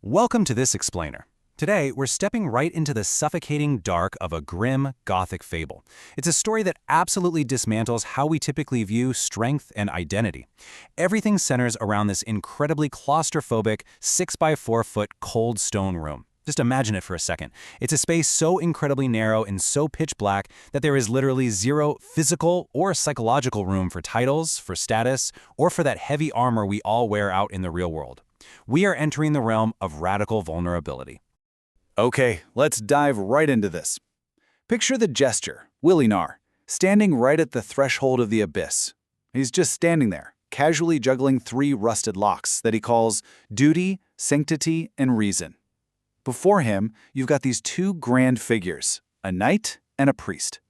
Welcome to this explainer. Today, we're stepping right into the suffocating dark of a grim, gothic fable. It's a story that absolutely dismantles how we typically view strength and identity. Everything centers around this incredibly claustrophobic 6 by 4 foot cold stone room. Just imagine it for a second. It's a space so incredibly narrow and so pitch black that there is literally zero physical or psychological room for titles, for status, or for that heavy armor we all wear out in the real world. We are entering the realm of radical vulnerability. Okay, let's dive right into this. Picture the jester, Willinar, standing right at the threshold of the abyss. He's just standing there, casually juggling 3 rusted locks that he calls duty, sanctity, and reason. Before him, you've got these 2 grand figures, a knight and a priest,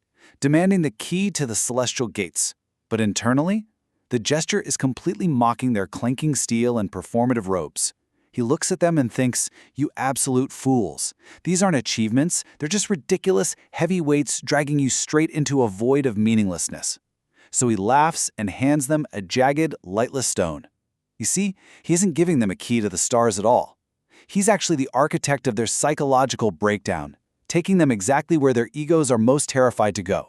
demanding the key to the celestial gates. But internally, the jester is completely mocking their clanking steel and performative robes. He looks at them and thinks, "You absolute fools. These aren't achievements, they're just ridiculous heavy weights dragging you straight into a void of meaninglessness." So he laughs and hands them a jagged, lightless stone. You see, he isn't giving them a key to the stars at all. He's actually the architect of their psychological breakdown, taking them exactly where their egos are most terrified to go.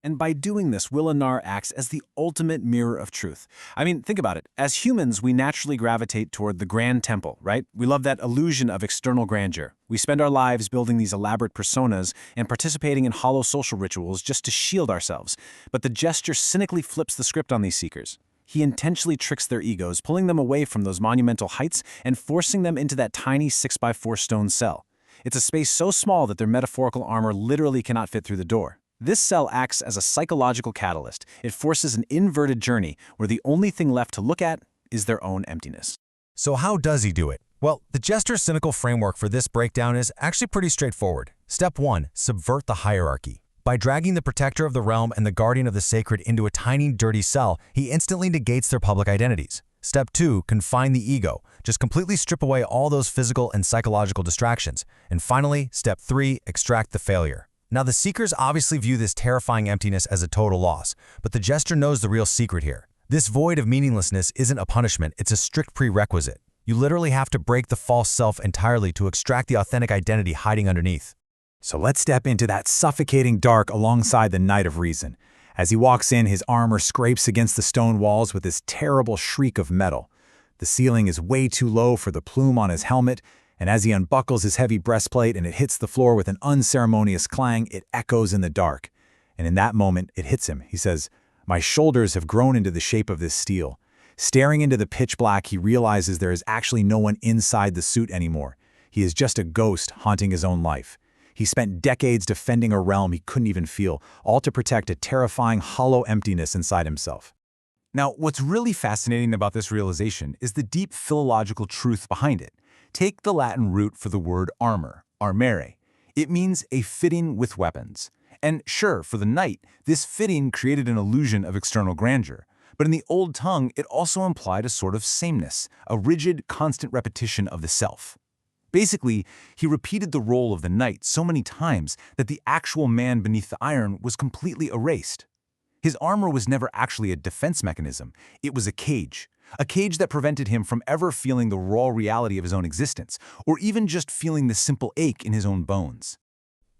And by doing this, Willinar acts as the ultimate mirror of truth. I mean, think about it. As humans, we naturally gravitate toward the grand temple, right? We love that illusion of external grandeur. We spend our lives building these elaborate personas and participating in hollow social rituals just to shield ourselves. But the jester cynically flips the script on these seekers. He intentionally tricks their egos, pulling them away from those monumental heights and forcing them into that tiny 6 by 4 stone cell. It's a space so small that their metaphorical armor literally cannot fit through the door. This cell acts as a psychological catalyst. It forces an inverted journey where the only thing left to look at is their own emptiness. So how does he do it? Well, the jester's cynical framework for this breakdown is actually pretty straightforward. Step 1. Subvert the hierarchy. By dragging the protector of the realm and the guardian of the sacred into a tiny, dirty cell, he instantly negates their public identities. Step 2. Confine the ego. Just completely strip away all those physical and psychological distractions. And finally, Step 3. Extract the failure. Now, the seekers obviously view this terrifying emptiness as a total loss, but the jester knows the real secret here. This void of meaninglessness isn't a punishment, it's a strict prerequisite. You literally have to break the false self entirely to extract the authentic identity hiding underneath. So let's step into that suffocating dark alongside the Knight of Reason. As he walks in, his armor scrapes against the stone walls with this terrible shriek of metal. The ceiling is way too low for the plume on his helmet, and as he unbuckles his heavy breastplate and it hits the floor with an unceremonious clang, it echoes in the dark. And in that moment, it hits him. He says, "My shoulders have grown into the shape of this steel." Staring into the pitch black, he realizes there is actually no one inside the suit anymore. He is just a ghost haunting his own life. He spent decades defending a realm he couldn't even feel, all to protect a terrifying, hollow emptiness inside himself. Now, what's really fascinating about this realization is the deep philological truth behind it. Take the Latin root for the word armor, armere. It means a fitting with weapons. And sure, for the knight, this fitting created an illusion of external grandeur. But in the old tongue, it also implied a sort of sameness, a rigid, constant repetition of the self. Basically, he repeated the role of the knight so many times that the actual man beneath the iron was completely erased. His armor was never actually a defense mechanism. It was a cage that prevented him from ever feeling the raw reality of his own existence, or even just feeling the simple ache in his own bones.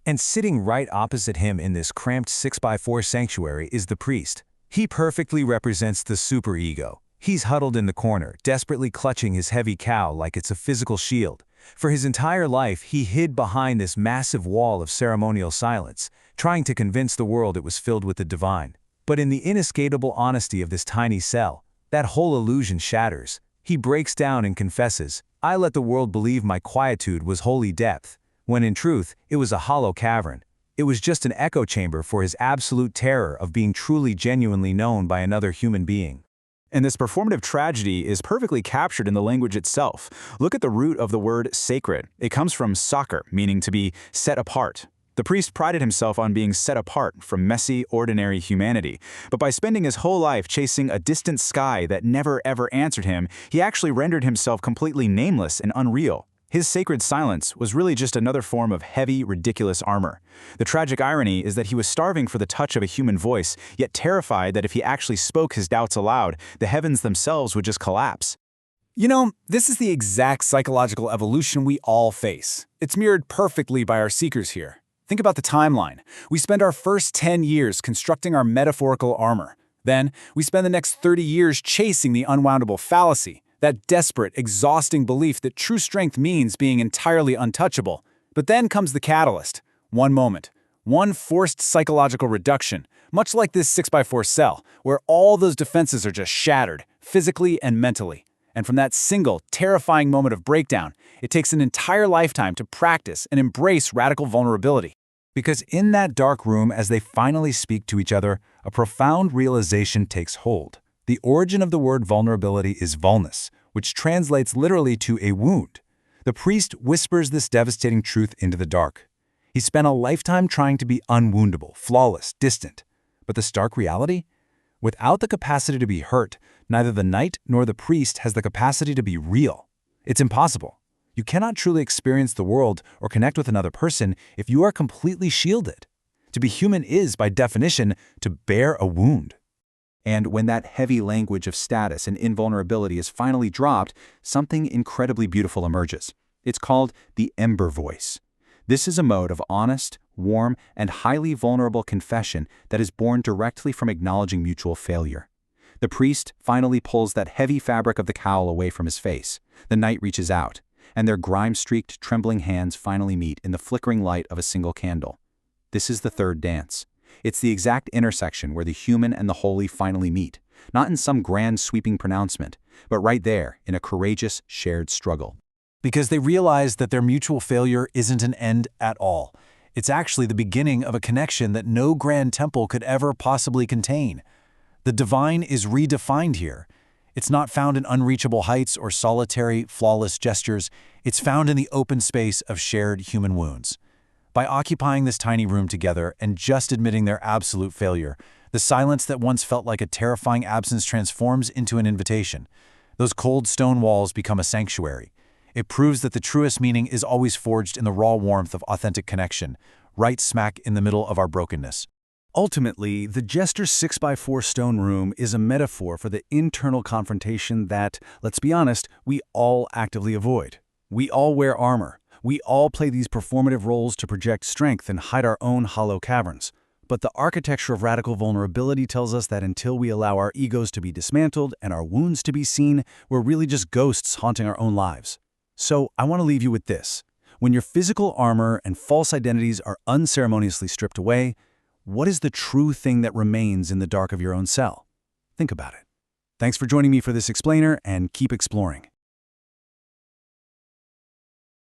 And sitting right opposite him in this cramped 6 by 4 sanctuary is the priest. He perfectly represents the superego. He's huddled in the corner, desperately clutching his heavy cowl like it's a physical shield. For his entire life, he hid behind this massive wall of ceremonial silence, trying to convince the world it was filled with the divine. But in the inescapable honesty of this tiny cell, that whole illusion shatters. He breaks down and confesses, "I let the world believe my quietude was holy depth," when in truth, it was a hollow cavern. It was just an echo chamber for his absolute terror of being truly genuinely known by another human being. And this performative tragedy is perfectly captured in the language itself. Look at the root of the word sacred. It comes from sacer, meaning to be set apart. The priest prided himself on being set apart from messy, ordinary humanity. But by spending his whole life chasing a distant sky that never ever answered him, he actually rendered himself completely nameless and unreal. His sacred silence was really just another form of heavy, ridiculous armor. The tragic irony is that he was starving for the touch of a human voice, yet terrified that if he actually spoke his doubts aloud, the heavens themselves would just collapse. You know, this is the exact psychological evolution we all face. It's mirrored perfectly by our seekers here. Think about the timeline. We spend our first 10 years constructing our metaphorical armor. Then, we spend the next 30 years chasing the unwoundable fallacy, that desperate, exhausting belief that true strength means being entirely untouchable. But then comes the catalyst. One moment. One forced psychological reduction, much like this 6x4 cell, where all those defenses are just shattered, physically and mentally. And from that single, terrifying moment of breakdown, it takes an entire lifetime to practice and embrace radical vulnerability. Because in that dark room, as they finally speak to each other, a profound realization takes hold. The origin of the word vulnerability is vulnus, which translates literally to a wound. The priest whispers this devastating truth into the dark. He spent a lifetime trying to be unwoundable, flawless, distant. But the stark reality? Without the capacity to be hurt, neither the knight nor the priest has the capacity to be real. It's impossible. You cannot truly experience the world or connect with another person if you are completely shielded. To be human is, by definition, to bear a wound. And when that heavy language of status and invulnerability is finally dropped, something incredibly beautiful emerges. It's called the Ember Voice. This is a mode of honest, warm, and highly vulnerable confession that is born directly from acknowledging mutual failure. The priest finally pulls that heavy fabric of the cowl away from his face. The knight reaches out, and their grime-streaked, trembling hands finally meet in the flickering light of a single candle. This is the third dance. It's the exact intersection where the human and the holy finally meet, not in some grand sweeping pronouncement, but right there in a courageous, shared struggle. Because they realize that their mutual failure isn't an end at all. It's actually the beginning of a connection that no grand temple could ever possibly contain. The divine is redefined here. It's not found in unreachable heights or solitary, flawless gestures. It's found in the open space of shared human wounds. By occupying this tiny room together and just admitting their absolute failure, the silence that once felt like a terrifying absence transforms into an invitation. Those cold stone walls become a sanctuary. It proves that the truest meaning is always forged in the raw warmth of authentic connection, right smack in the middle of our brokenness. Ultimately, the Jester's 6x4 stone room is a metaphor for the internal confrontation that, let's be honest, we all actively avoid. We all wear armor. We all play these performative roles to project strength and hide our own hollow caverns. But the architecture of radical vulnerability tells us that until we allow our egos to be dismantled and our wounds to be seen, we're really just ghosts haunting our own lives. So I want to leave you with this. When your physical armor and false identities are unceremoniously stripped away, what is the true thing that remains in the dark of your own cell? Think about it. Thanks for joining me for this explainer, and keep exploring.